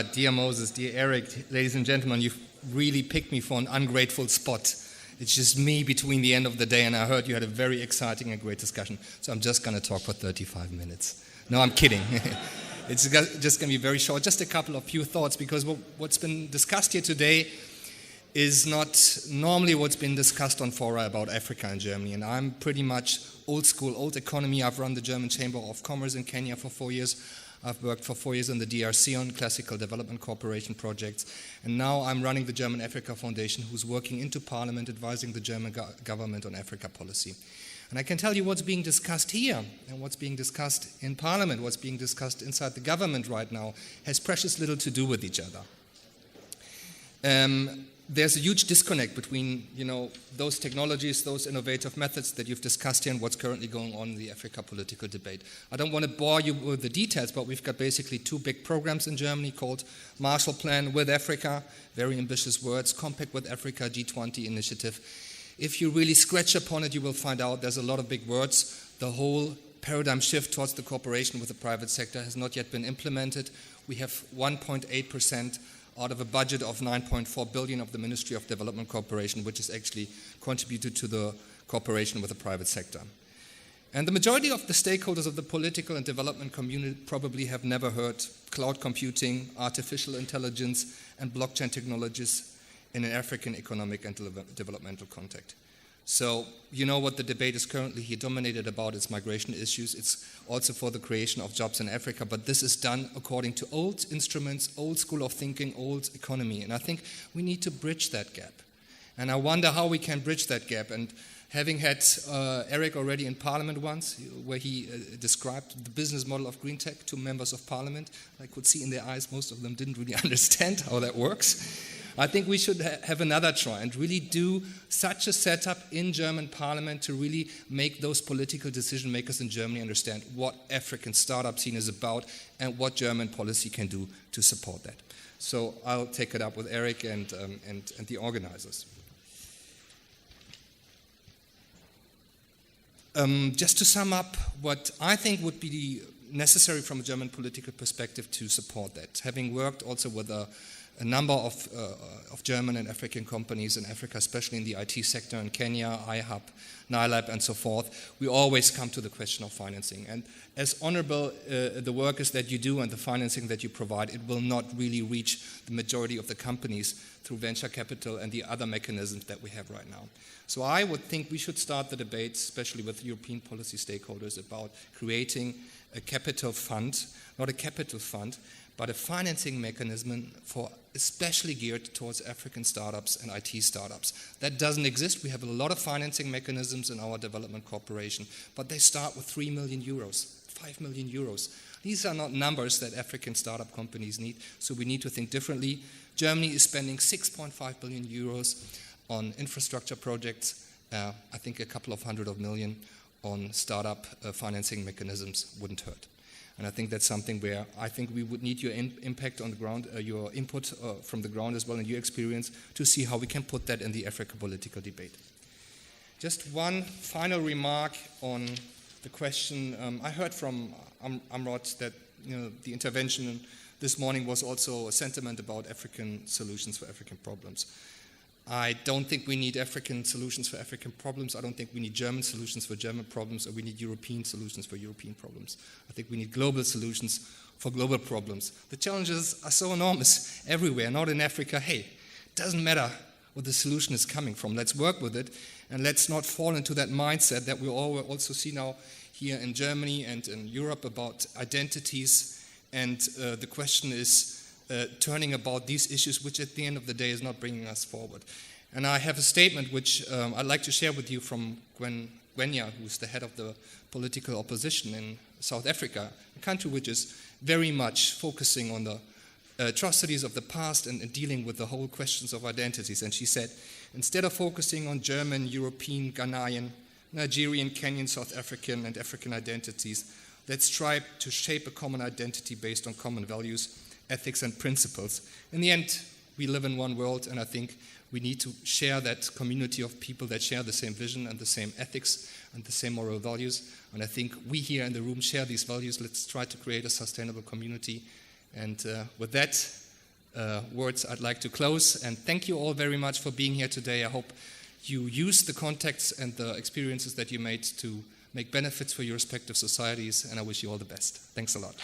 dear Moses, dear Eric, ladies and gentlemen, you've really picked me for an ungrateful spot. It's just me between the end of the day, and I heard you had a very exciting and great discussion, so I'm just going to talk for 35 minutes. No, I'm kidding. It's just going to be very short, just a couple of few thoughts, because what's been discussed here today is not normally what's been discussed on fora about Africa and Germany, and I'm pretty much old school, old economy. I've run the German Chamber of Commerce in Kenya for 4 years. I've worked for 4 years in the DRC on classical development cooperation projects, and now I'm running the German Africa Foundation, who's working into Parliament, advising the German government on Africa policy. And I can tell you what's being discussed here and what's being discussed in Parliament, what's being discussed inside the government right now, has precious little to do with each other. There's a huge disconnect between, those technologies, those innovative methods that you've discussed here and what's currently going on in the Africa political debate. I don't want to bore you with the details, but we've got basically two big programs in Germany called Marshall Plan with Africa, very ambitious words, Compact with Africa, G20 initiative. If you really scratch upon it, you will find out there's a lot of big words. The whole paradigm shift towards the cooperation with the private sector has not yet been implemented. We have 1.8% out of a budget of 9.4 billion of the Ministry of Development Cooperation, which is actually contributed to the cooperation with the private sector. And the majority of the stakeholders of the political and development community probably have never heard cloud computing, artificial intelligence, and blockchain technologies in an African economic and developmental context. So you know what the debate is currently here dominated about is migration issues. It's also for the creation of jobs in Africa, but this is done according to old instruments, old school of thinking, old economy. And I think we need to bridge that gap. And I wonder how we can bridge that gap. And having had Eric already in Parliament once, where he described the business model of green tech to members of Parliament, I could see in their eyes most of them didn't really understand how that works. I think we should have another try and really do such a setup in German Parliament to really make those political decision makers in Germany understand what African startup scene is about and what German policy can do to support that. So I'll take it up with Eric and the organizers. Just to sum up what I think would be necessary from a German political perspective to support that, having worked also with a number of German and African companies in Africa, especially in the IT sector in Kenya, iHub, NILAB, and so forth, we always come to the question of financing. And as honorable the work is that you do and the financing that you provide, it will not really reach the majority of the companies through venture capital and the other mechanisms that we have right now. So I would think we should start the debate, especially with European policy stakeholders, about creating a capital fund, not a capital fund, but a financing mechanism for especially geared towards African startups and IT startups. That doesn't exist. We have a lot of financing mechanisms in our development cooperation, but they start with 3 million euros, 5 million euros. These are not numbers that African startup companies need, so we need to think differently. Germany is spending 6.5 billion euros on infrastructure projects. I think a couple of hundred of million on startup financing mechanisms wouldn't hurt. And I think that's something where I think we would need your impact on the ground, your input from the ground as well and your experience to see how we can put that in the Africa political debate. Just one final remark on the question. I heard from Amrod that the intervention this morning was also a sentiment about African solutions for African problems. I don't think we need African solutions for African problems. I don't think we need German solutions for German problems, or we need European solutions for European problems. I think we need global solutions for global problems. The challenges are so enormous everywhere, not in Africa. Hey, it doesn't matter where the solution is coming from. Let's work with it, and let's not fall into that mindset that we all also see now here in Germany and in Europe about identities. And the question is, turning about these issues, which at the end of the day is not bringing us forward. And I have a statement which I'd like to share with you from Gwenya, who's the head of the political opposition in South Africa, a country which is very much focusing on the atrocities of the past and dealing with the whole questions of identities. And she said, instead of focusing on German, European, Ghanaian, Nigerian, Kenyan, South African, and African identities, let's try to shape a common identity based on common values, ethics and principles. In the end, we live in one world, and I think we need to share that community of people that share the same vision and the same ethics and the same moral values. And I think we here in the room share these values. Let's try to create a sustainable community. And with that, words I'd like to close. And thank you all very much for being here today. I hope you use the contacts and the experiences that you made to make benefits for your respective societies, and I wish you all the best. Thanks a lot.